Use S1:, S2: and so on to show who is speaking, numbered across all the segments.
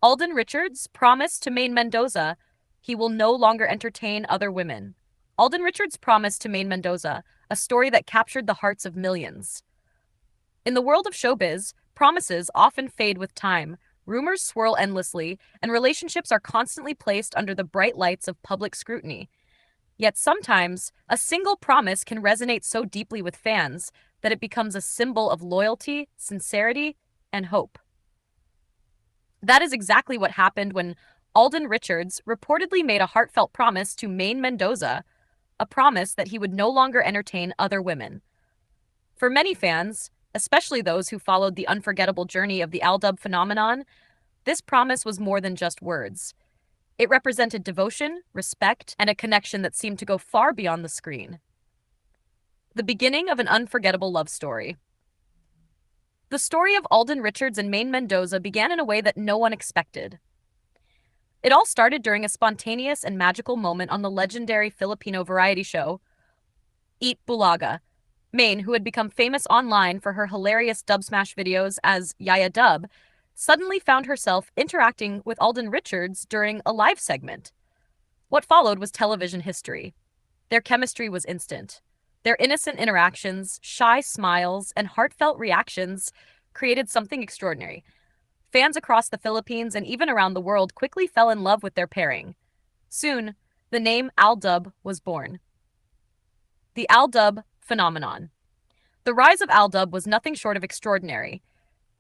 S1: Alden Richards promised to Maine Mendoza he will no longer entertain other women. Alden Richards promised to Maine Mendoza, a story that captured the hearts of millions. In the world of showbiz, promises often fade with time, rumors swirl endlessly, and relationships are constantly placed under the bright lights of public scrutiny. Yet sometimes, a single promise can resonate so deeply with fans that it becomes a symbol of loyalty, sincerity, and hope. That is exactly what happened when Alden Richards reportedly made a heartfelt promise to Maine Mendoza, a promise that he would no longer entertain other women. For many fans, especially those who followed the unforgettable journey of the AlDub phenomenon, this promise was more than just words. It represented devotion, respect, and a connection that seemed to go far beyond the screen. The beginning of an unforgettable love story. The story of Alden Richards and Maine Mendoza began in a way that no one expected. It all started during a spontaneous and magical moment on the legendary Filipino variety show, Eat Bulaga. Maine, who had become famous online for her hilarious dub smash videos as Yaya Dub, suddenly found herself interacting with Alden Richards during a live segment. What followed was television history. Their chemistry was instant. Their innocent interactions, shy smiles, and heartfelt reactions created something extraordinary. Fans across the Philippines and even around the world quickly fell in love with their pairing. Soon, the name AlDub was born. The AlDub phenomenon. The rise of AlDub was nothing short of extraordinary.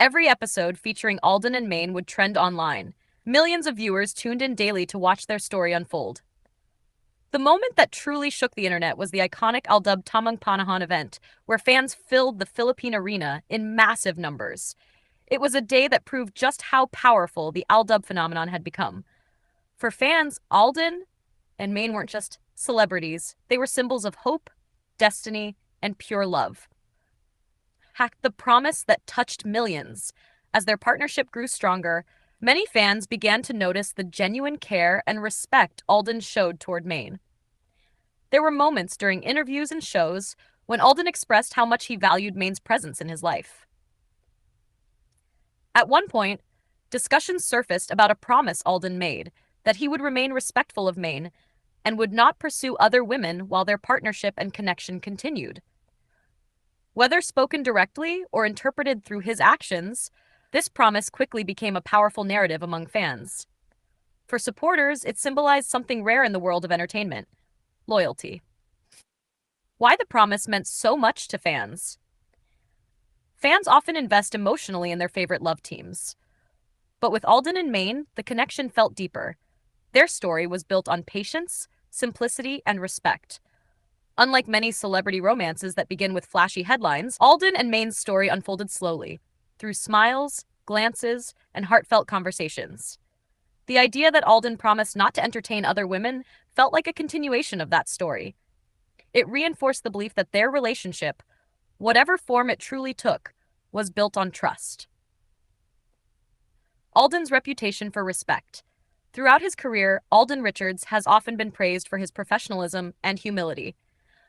S1: Every episode featuring Alden and Maine would trend online. Millions of viewers tuned in daily to watch their story unfold. The moment that truly shook the internet was the iconic AlDub Tamang Panahon Event, where fans filled the Philippine arena in massive numbers. It was a day that proved just how powerful the AlDub phenomenon had become. For fans, Alden and Maine weren't just celebrities, they were symbols of hope, destiny, and pure love. The promise that touched millions. As their partnership grew stronger, many fans began to notice the genuine care and respect Alden showed toward Maine. There were moments during interviews and shows when Alden expressed how much he valued Maine's presence in his life. At one point, discussions surfaced about a promise Alden made that he would remain respectful of Maine and would not pursue other women while their partnership and connection continued. Whether spoken directly or interpreted through his actions, this promise quickly became a powerful narrative among fans. For supporters, it symbolized something rare in the world of entertainment: loyalty. Why the promise meant so much to fans. Fans often invest emotionally in their favorite love teams. But with Alden and Maine, the connection felt deeper. Their story was built on patience, simplicity, and respect. Unlike many celebrity romances that begin with flashy headlines, Alden and Maine's story unfolded slowly, through smiles, glances, and heartfelt conversations. The idea that Alden promised not to entertain other women felt like a continuation of that story. It reinforced the belief that their relationship, whatever form it truly took, was built on trust. Alden's reputation for respect. Throughout his career, Alden Richards has often been praised for his professionalism and humility.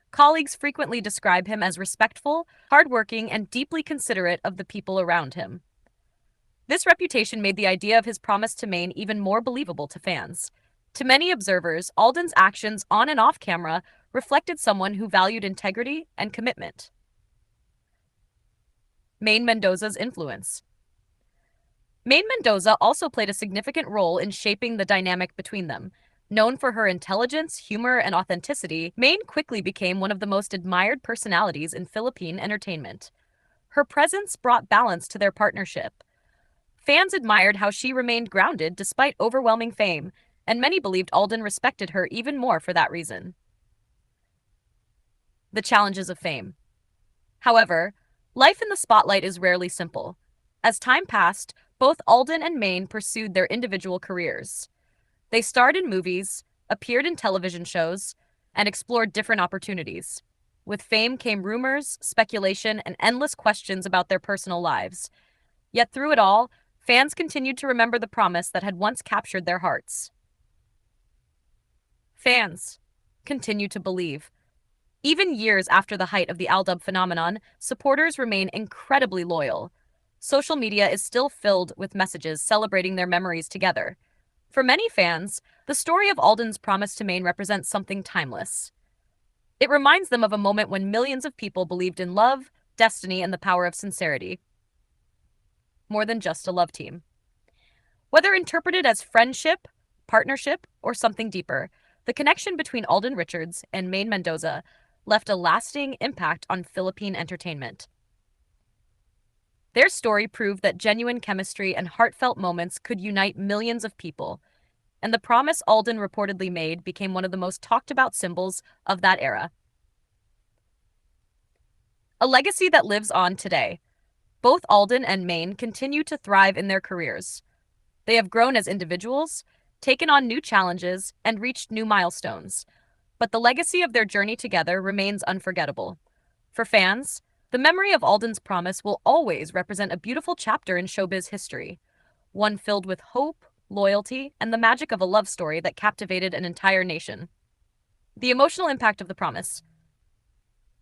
S1: Colleagues frequently describe him as respectful, hardworking, and deeply considerate of the people around him. This reputation made the idea of his promise to Maine even more believable to fans. To many observers, Alden's actions on and off camera reflected someone who valued integrity and commitment. Maine Mendoza's influence. Maine Mendoza also played a significant role in shaping the dynamic between them. Known for her intelligence, humor, and authenticity, Maine quickly became one of the most admired personalities in Philippine entertainment. Her presence brought balance to their partnership. Fans admired how she remained grounded despite overwhelming fame, and many believed Alden respected her even more for that reason. The challenges of fame. However, life in the spotlight is rarely simple. As time passed, both Alden and Maine pursued their individual careers. They starred in movies, appeared in television shows, and explored different opportunities. With fame came rumors, speculation, and endless questions about their personal lives. Yet through it all, fans continued to remember the promise that had once captured their hearts. Fans continue to believe. Even years after the height of the AlDub phenomenon, supporters remain incredibly loyal. Social media is still filled with messages celebrating their memories together. For many fans, the story of Alden's promise to Maine represents something timeless. It reminds them of a moment when millions of people believed in love, destiny, and the power of sincerity, more than just a love team. Whether interpreted as friendship, partnership, or something deeper, the connection between Alden Richards and Maine Mendoza left a lasting impact on Philippine entertainment. Their story proved that genuine chemistry and heartfelt moments could unite millions of people, and the promise Alden reportedly made became one of the most talked about symbols of that era. A legacy that lives on today. Both Alden and Maine continue to thrive in their careers. They have grown as individuals, taken on new challenges, and reached new milestones. But the legacy of their journey together remains unforgettable. For fans, the memory of Alden's promise will always represent a beautiful chapter in showbiz history, one filled with hope, loyalty, and the magic of a love story that captivated an entire nation. The emotional impact of the promise.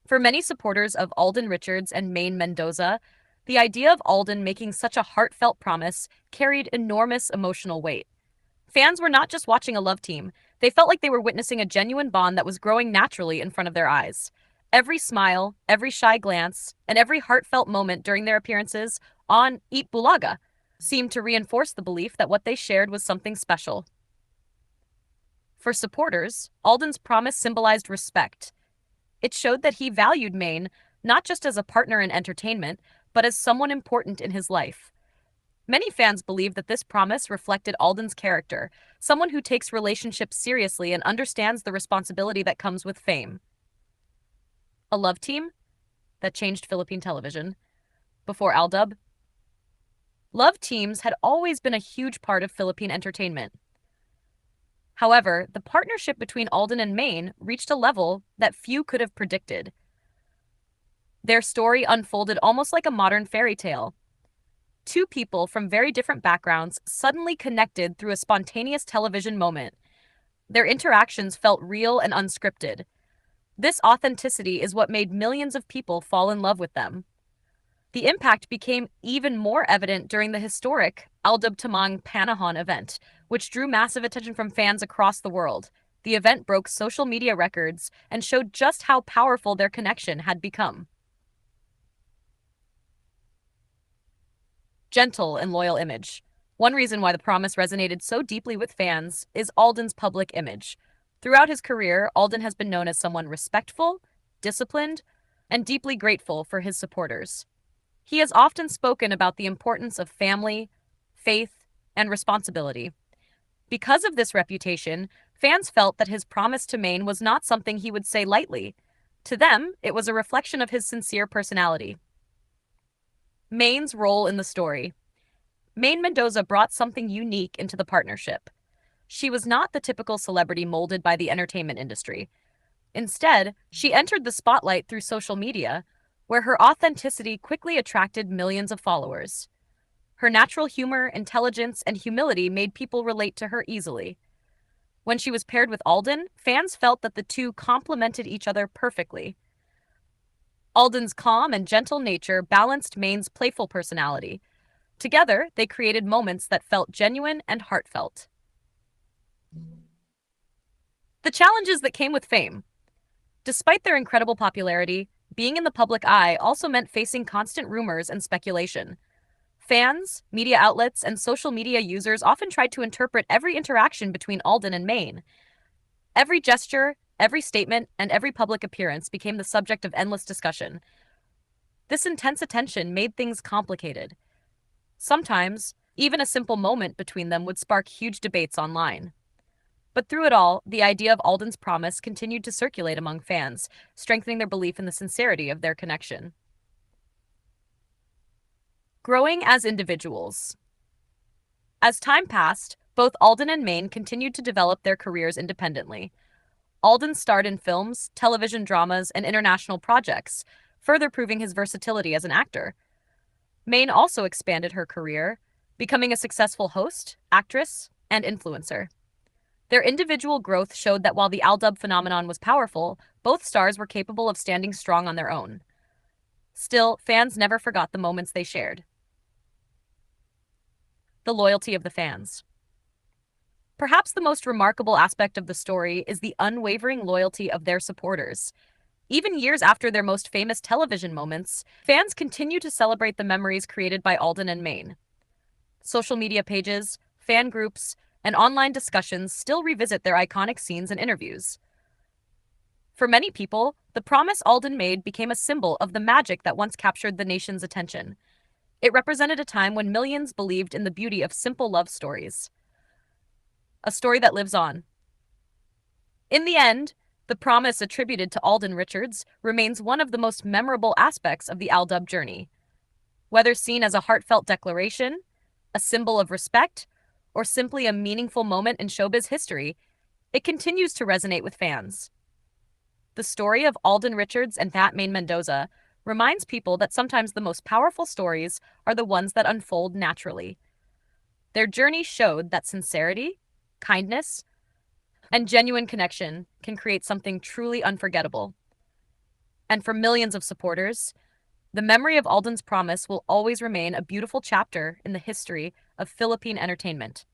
S1: For many supporters of Alden Richards and Maine Mendoza, the idea of Alden making such a heartfelt promise carried enormous emotional weight. Fans were not just watching a love team, they felt like they were witnessing a genuine bond that was growing naturally in front of their eyes. Every smile, every shy glance, and every heartfelt moment during their appearances on Eat Bulaga seemed to reinforce the belief that what they shared was something special. For supporters, Alden's promise symbolized respect. It showed that he valued Maine not just as a partner in entertainment, but as someone important in his life. Many fans believe that this promise reflected Alden's character, someone who takes relationships seriously and understands the responsibility that comes with fame. A love team that changed Philippine television. Before AlDub, love teams had always been a huge part of Philippine entertainment. However, the partnership between Alden and Maine reached a level that few could have predicted. Their story unfolded almost like a modern fairy tale. Two people from very different backgrounds suddenly connected through a spontaneous television moment. Their interactions felt real and unscripted. This authenticity is what made millions of people fall in love with them. The impact became even more evident during the historic AlDub Tamang Panahon Event, which drew massive attention from fans across the world. The event broke social media records and showed just how powerful their connection had become. Gentle and loyal image. One reason why the promise resonated so deeply with fans is Alden's public image. Throughout his career, Alden has been known as someone respectful, disciplined, and deeply grateful for his supporters. He has often spoken about the importance of family, faith, and responsibility. Because of this reputation, fans felt that his promise to Maine was not something he would say lightly. To them, it was a reflection of his sincere personality. Maine's role in the story. Maine Mendoza brought something unique into the partnership. She was not the typical celebrity molded by the entertainment industry. Instead, she entered the spotlight through social media, where her authenticity quickly attracted millions of followers. Her natural humor, intelligence, and humility made people relate to her easily. When she was paired with Alden, fans felt that the two complemented each other perfectly. Alden's calm and gentle nature balanced Maine's playful personality. Together, they created moments that felt genuine and heartfelt. The challenges that came with fame. Despite their incredible popularity, being in the public eye also meant facing constant rumors and speculation. Fans, media outlets, and social media users often tried to interpret every interaction between Alden and Maine. Every gesture, every statement, and every public appearance became the subject of endless discussion. This intense attention made things complicated. Sometimes, even a simple moment between them would spark huge debates online. But through it all, the idea of Alden's promise continued to circulate among fans, strengthening their belief in the sincerity of their connection. Growing as individuals. As time passed, both Alden and Maine continued to develop their careers independently. Alden starred in films, television dramas, and international projects, further proving his versatility as an actor. Maine also expanded her career, becoming a successful host, actress, and influencer. Their individual growth showed that while the AlDub phenomenon was powerful, both stars were capable of standing strong on their own. Still, fans never forgot the moments they shared. the loyalty of the fans. Perhaps the most remarkable aspect of the story is the unwavering loyalty of their supporters. Even years after their most famous television moments, fans continue to celebrate the memories created by Alden and Maine. Social media pages, fan groups, and online discussions still revisit their iconic scenes and interviews. For many people, the promise Alden made became a symbol of the magic that once captured the nation's attention. It represented a time when millions believed in the beauty of simple love stories, a story that lives on. In the end, the promise attributed to Alden Richards remains one of the most memorable aspects of the AlDub journey. Whether seen as a heartfelt declaration, a symbol of respect, or simply a meaningful moment in showbiz history, it continues to resonate with fans. The story of Alden Richards and Maine Mendoza reminds people that sometimes the most powerful stories are the ones that unfold naturally. Their journey showed that sincerity, kindness, and genuine connection can create something truly unforgettable. And for millions of supporters, the memory of Alden's promise will always remain a beautiful chapter in the history of Philippine entertainment.